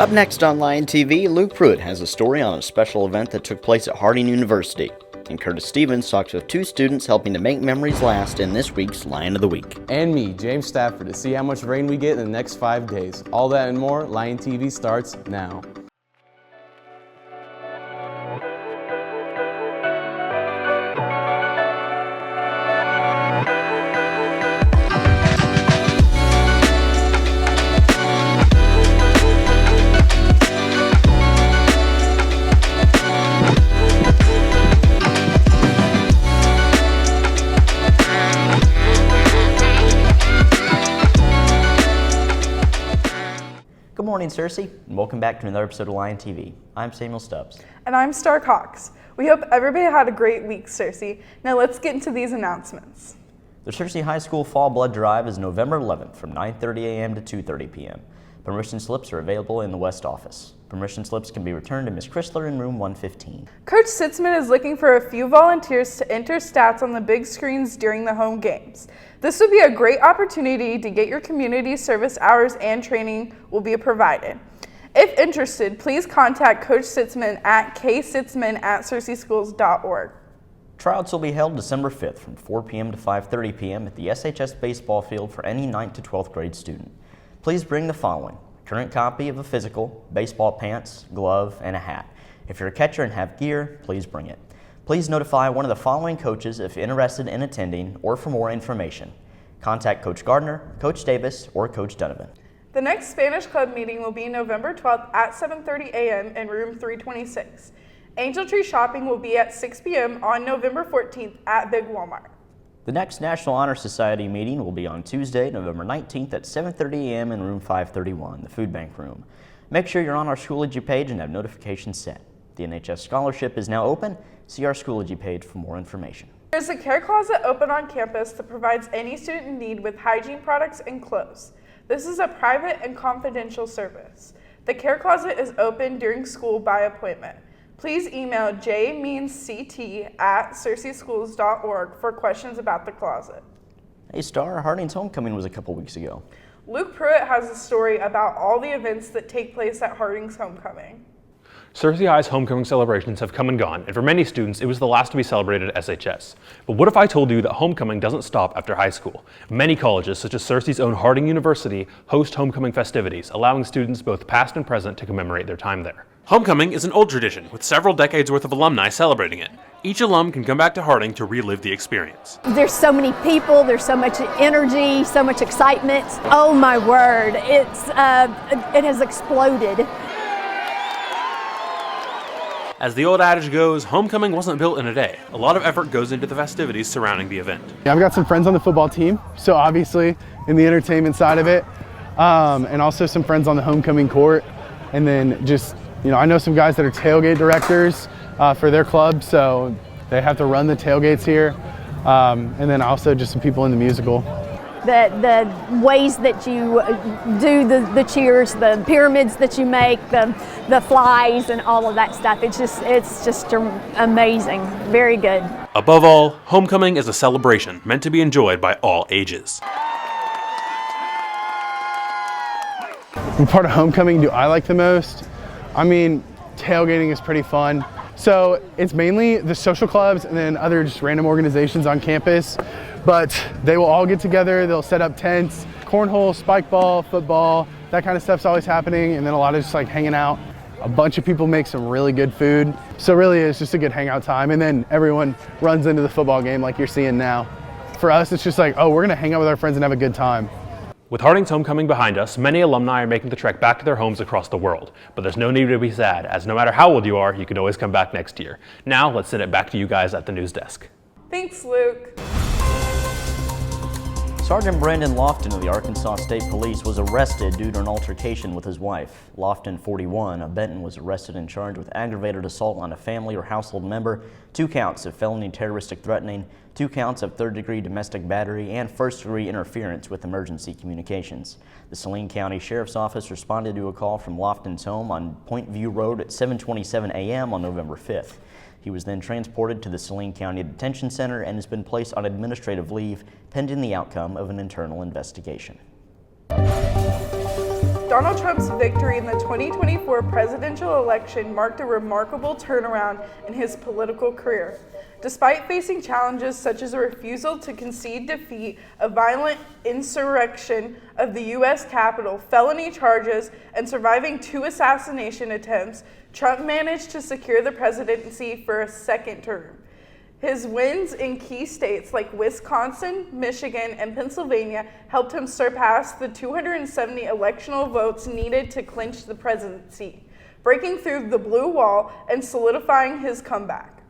Up next on Lion TV, Luke Pruitt has a story on a special event that took place at Harding University. And Curtis Stevens talks with two students helping to make memories last in this week's Lion of the Week. And me, James Stafford, to see how much rain we get in the next 5 days. All that and more, Lion TV starts now. Good morning, Cersei, and welcome back to another episode of Lion TV. I'm Samuel Stubbs. And I'm Star Cox. We hope everybody had a great week, Cersei. Now let's get into these announcements. The Cersei High School Fall Blood Drive is November 11th from 9:30 a.m. to 2:30 p.m. Permission slips are available in the West Office. Permission slips can be returned to Ms. Chrysler in room 115. Coach Sitzman is looking for a few volunteers to enter stats on the big screens during the home games. This would be a great opportunity to get your community service hours, and training will be provided. If interested, please contact Coach Sitzman at ksitzman@cerseischools.org. Tryouts will be held December 5th from 4 p.m. to 5:30 p.m. at the SHS baseball field for any 9th to 12th grade student. Please bring the following: current copy of a physical, baseball pants, glove, and a hat. If you're a catcher and have gear, please bring it. Please notify one of the following coaches if interested in attending or for more information. Contact Coach Gardner, Coach Davis, or Coach Donovan. The next Spanish Club meeting will be November 12th at 7:30 a.m. in room 326. Angel Tree Shopping will be at 6 p.m. on November 14th at Big Walmart. The next National Honor Society meeting will be on Tuesday, November 19th at 7:30 a.m. in room 531, the food bank room. Make sure you're on our Schoology page and have notifications set. The NHS Scholarship is now open. See our Schoology page for more information. There's a care closet open on campus that provides any student in need with hygiene products and clothes. This is a private and confidential service. The care closet is open during school by appointment. Please email jmeansct@cerseischools.org for questions about the closet. Hey Star, Harding's homecoming was a couple weeks ago. Luke Pruitt has a story about all the events that take place at Harding's homecoming. Cersei High's homecoming celebrations have come and gone, and for many students, it was the last to be celebrated at SHS. But what if I told you that homecoming doesn't stop after high school? Many colleges, such as Cersei's own Harding University, host homecoming festivities, allowing students both past and present to commemorate their time there. Homecoming is an old tradition, with several decades worth of alumni celebrating it. Each alum can come back to Harding to relive the experience. There's so many people, there's so much energy, so much excitement. Oh my word, it has exploded. As the old adage goes, homecoming wasn't built in a day. A lot of effort goes into the festivities surrounding the event. Yeah, I've got some friends on the football team, so obviously in the entertainment side of it, and also some friends on the homecoming court. And then just, I know some guys that are tailgate directors for their club, so they have to run the tailgates here. And then also just some people in the musical. The ways that you do the cheers, the pyramids that you make, the flies and all of that stuff, it's just amazing, very good. Above all, homecoming is a celebration meant to be enjoyed by all ages. What part of homecoming do I like the most? I mean, tailgating is pretty fun. So it's mainly the social clubs and then other just random organizations on campus, but they will all get together, they'll set up tents, cornhole, spike ball, football, that kind of stuff's always happening, and then a lot of just like hanging out. A bunch of people make some really good food, so really it's just a good hangout time, and then everyone runs into the football game like you're seeing now. For us, it's just like, oh, we're gonna hang out with our friends and have a good time. With Harding's homecoming behind us, many alumni are making the trek back to their homes across the world. But there's no need to be sad, as no matter how old you are, you can always come back next year. Now, let's send it back to you guys at the news desk. Thanks, Luke. Sergeant Brandon Lofton of the Arkansas State Police was arrested due to an altercation with his wife. Lofton, 41, of Benton, was arrested and charged with aggravated assault on a family or household member, 2 counts of felony terroristic threatening, 2 counts of third-degree domestic battery, and first-degree interference with emergency communications. The Saline County Sheriff's Office responded to a call from Lofton's home on Point View Road at 7:27 a.m. on November 5th. He was then transported to the Saline County Detention Center and has been placed on administrative leave pending the outcome of an internal investigation. Dr. Donald Trump's victory in the 2024 presidential election marked a remarkable turnaround in his political career. Despite facing challenges such as a refusal to concede defeat, a violent insurrection of the U.S. Capitol, felony charges, and surviving 2 assassination attempts, Trump managed to secure the presidency for a second term. His wins in key states like Wisconsin, Michigan, and Pennsylvania helped him surpass the 270 electoral votes needed to clinch the presidency, breaking through the blue wall and solidifying his comeback.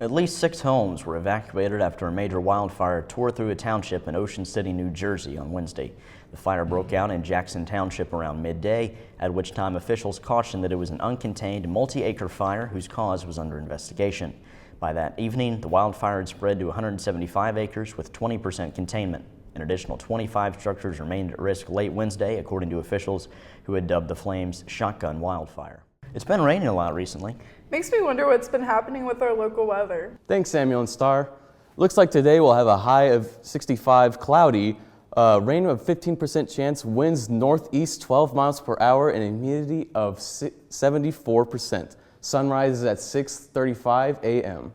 At least 6 homes were evacuated after a major wildfire tore through a township in Ocean City, New Jersey on Wednesday. The fire broke out in Jackson Township around midday, at which time officials cautioned that it was an uncontained multi-acre fire whose cause was under investigation. By that evening, the wildfire had spread to 175 acres with 20% containment. An additional 25 structures remained at risk late Wednesday, according to officials who had dubbed the flames shotgun wildfire. It's been raining a lot recently. Makes me wonder what's been happening with our local weather. Thanks, Samuel and Star. Looks like today we'll have a high of 65, cloudy, rain of 15% chance, winds northeast 12 miles per hour, and a humidity of 74%. Sunrise is at 6:35 a.m.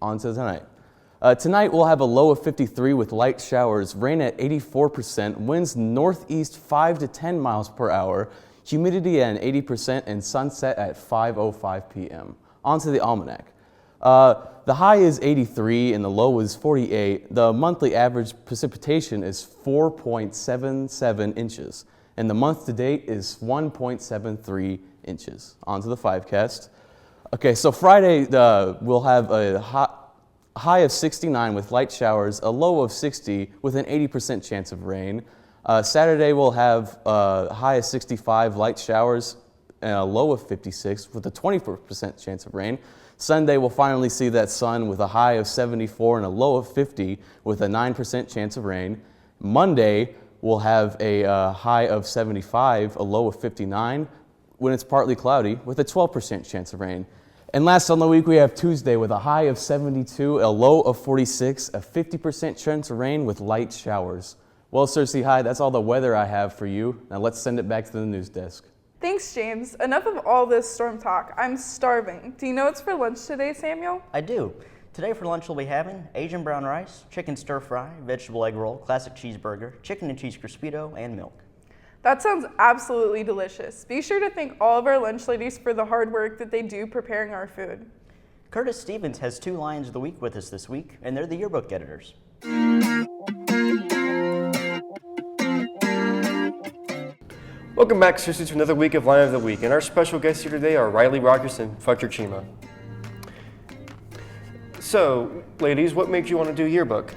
On to tonight. Tonight we'll have a low of 53 with light showers, rain at 84%, winds northeast 5 to 10 miles per hour, humidity at 80%, and sunset at 5:05 p.m. On to the almanac. The high is 83 and the low is 48. The monthly average precipitation is 4.77 inches, and the month to date is 1.73 inches. On to the 5cast. Okay, so Friday we'll have a high of 69 with light showers, a low of 60 with an 80% chance of rain. Saturday we'll have a high of 65, light showers, and a low of 56 with a 24% chance of rain. Sunday we'll finally see that sun with a high of 74 and a low of 50 with a 9% chance of rain. Monday we'll have a high of 75, a low of 59 when it's partly cloudy with a 12% chance of rain. And last on the week we have Tuesday with a high of 72, a low of 46, a 50% chance of rain with light showers. Well, Cersei, hi, that's all the weather I have for you. Now let's send it back to the news desk. Thanks, James. Enough of all this storm talk. I'm starving. Do you know what's for lunch today, Samuel? I do. Today for lunch we'll be having Asian brown rice, chicken stir fry, vegetable egg roll, classic cheeseburger, chicken and cheese crispito, and milk. That sounds absolutely delicious. Be sure to thank all of our lunch ladies for the hard work that they do preparing our food. Curtis Stevens has 2 Lions of the Week with us this week, and they're the yearbook editors. Welcome back, Cersei, to another week of Lion of the Week, and our special guests here today are Riley Rogers and Fletcher Chima. So, ladies, what made you want to do yearbook?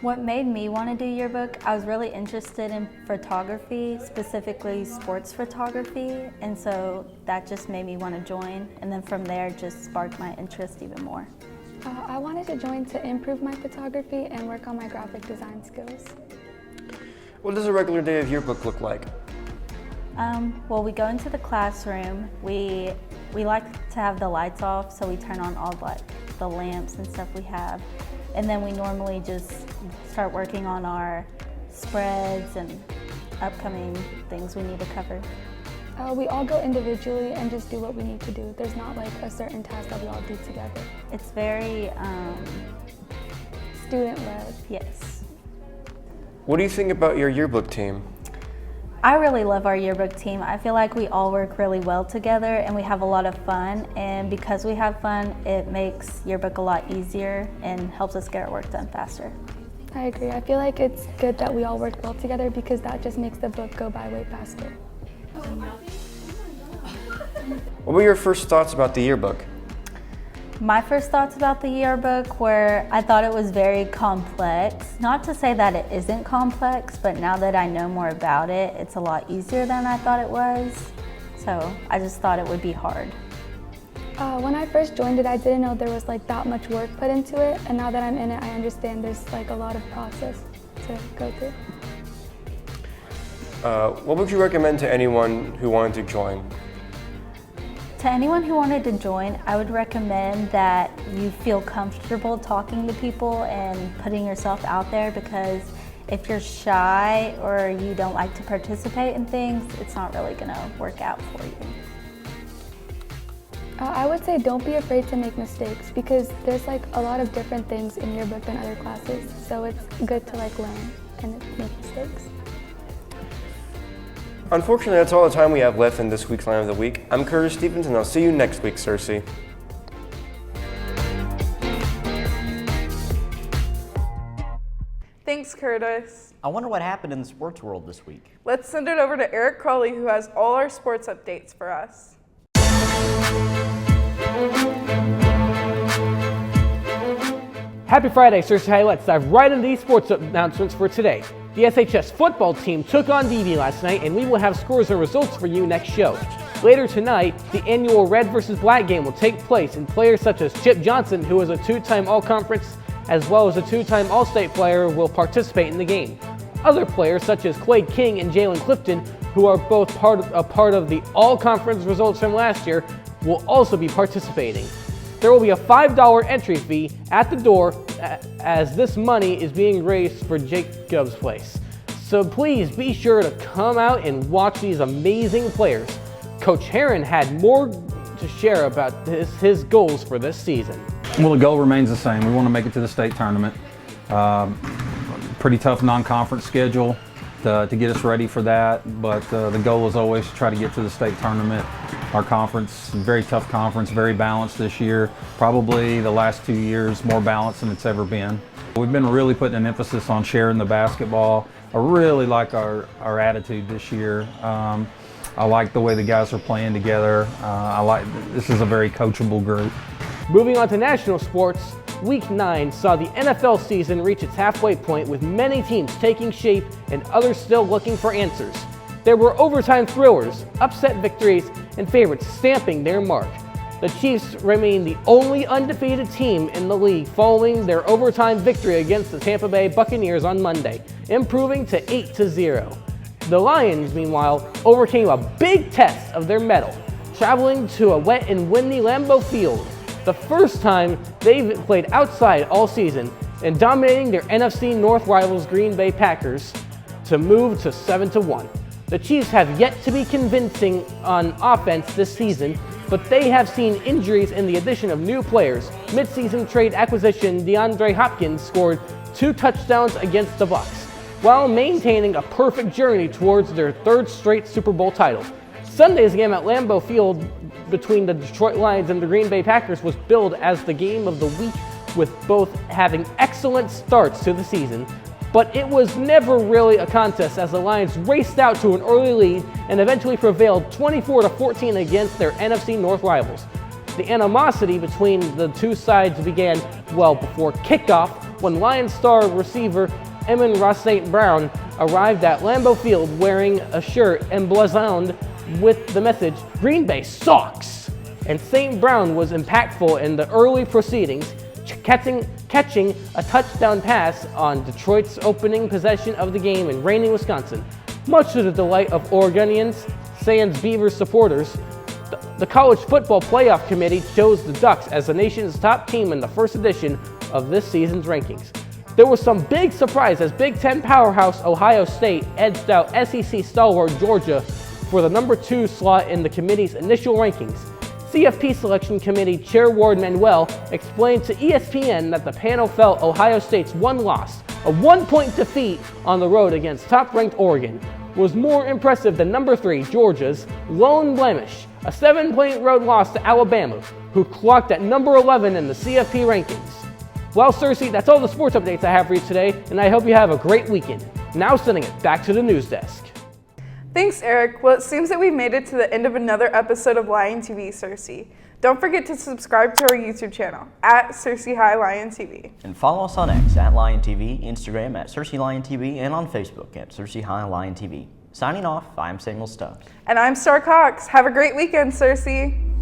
What made me want to do yearbook, I was really interested in photography, specifically sports photography, and so that just made me want to join, and then from there just sparked my interest even more. I wanted to join to improve my photography and work on my graphic design skills. What does a regular day of yearbook look like? Well, we go into the classroom. We like to have the lights off, so we turn on all like the lamps and stuff we have. And then we normally just start working on our spreads and upcoming things we need to cover. We all go individually and just do what we need to do. There's not like a certain task that we all do together. It's very student-led. Yes. What do you think about your yearbook team? I really love our yearbook team. I feel like we all work really well together and we have a lot of fun, and because we have fun, it makes yearbook a lot easier and helps us get our work done faster. I agree. I feel like it's good that we all work well together because that just makes the book go by way faster. What were your first thoughts about the yearbook? My first thoughts about the yearbook were I thought it was very complex. Not to say that it isn't complex, but now that I know more about it, it's a lot easier than I thought it was. So I just thought it would be hard. When I first joined it, I didn't know there was like that much work put into it, and now that I'm in it, I understand there's like a lot of process to go through. What would you recommend to anyone who wanted to join? To anyone who wanted to join, I would recommend that you feel comfortable talking to people and putting yourself out there, because if you're shy or you don't like to participate in things, it's not really gonna work out for you. I would say don't be afraid to make mistakes because there's like a lot of different things in yearbook than other classes. So it's good to like learn and make mistakes. Unfortunately, that's all the time we have left in this week's Line of the Week. I'm Curtis Stevens, and I'll see you next week, Cersei. Thanks, Curtis. I wonder what happened in the sports world this week. Let's send it over to Eric Crawley, who has all our sports updates for us. Happy Friday, Cersei High. Let's dive right into these sports announcements for today. The SHS football team took on DV last night, and we will have scores and results for you next show. Later tonight, the annual Red vs. Black game will take place, and players such as Chip Johnson, who is a two-time All-Conference, as well as a two-time All-State player, will participate in the game. Other players such as Quade King and Jalen Clifton, who are both part of the All-Conference results from last year, will also be participating. There will be a $5 entry fee at the door as this money is being raised for Jacob's Place. So please be sure to come out and watch these amazing players. Coach Heron had more to share about his goals for this season. Well, the goal remains the same. We want to make it to the state tournament. Pretty tough non-conference schedule to get us ready for that, but the goal is always to try to get to the state tournament. Our conference, very tough conference, very balanced this year. Probably the last 2 years more balanced than it's ever been. We've been really putting an emphasis on sharing the basketball. I really like our attitude this year. I like the way the guys are playing together. This is a very coachable group. Moving on to national sports, Week 9 saw the NFL season reach its halfway point with many teams taking shape and others still looking for answers. There were overtime thrillers, upset victories, and favorites stamping their mark. The Chiefs remain the only undefeated team in the league following their overtime victory against the Tampa Bay Buccaneers on Monday, improving to 8-0. The Lions, meanwhile, overcame a big test of their mettle, traveling to a wet and windy Lambeau Field, the first time they've played outside all season, and dominating their NFC North rivals Green Bay Packers to move to 7-1. The Chiefs have yet to be convincing on offense this season, but they have seen injuries in the addition of new players. Mid-season trade acquisition DeAndre Hopkins scored 2 touchdowns against the Bucs, while maintaining a perfect journey towards their 3rd straight Super Bowl title. Sunday's game at Lambeau Field between the Detroit Lions and the Green Bay Packers was billed as the game of the week, with both having excellent starts to the season. But it was never really a contest as the Lions raced out to an early lead and eventually prevailed 24-14 against their NFC North rivals. The animosity between the two sides began well before kickoff when Lions star receiver Amon-Ra St. Brown arrived at Lambeau Field wearing a shirt emblazoned with the message, "Green Bay sucks!" And St. Brown was impactful in the early proceedings, catching a touchdown pass on Detroit's opening possession of the game in rainy Wisconsin. Much to the delight of Oregonians, Sans Beavers supporters, the College Football Playoff Committee chose the Ducks as the nation's top team in the first edition of this season's rankings. There was some big surprise as Big Ten powerhouse Ohio State edged out SEC stalwart Georgia for the number 2 slot in the committee's initial rankings. CFP Selection Committee Chair Ward Manuel explained to ESPN that the panel felt Ohio State's one loss, a 1-point defeat on the road against top-ranked Oregon, was more impressive than number 3 Georgia's lone blemish, a 7-point road loss to Alabama, who clocked at number 11 in the CFP rankings. Well, Cersei, that's all the sports updates I have for you today, and I hope you have a great weekend. Now sending it back to the news desk. Thanks, Eric. Well, it seems that we've made it to the end of another episode of Lion TV, Cersei. Don't forget to subscribe to our YouTube channel, at Cersei High Lion TV. And follow us on X, at Lion TV, Instagram, at Cersei Lion TV, and on Facebook, at Cersei High Lion TV. Signing off, I'm Samuel Stubbs. And I'm Star Cox. Have a great weekend, Cersei.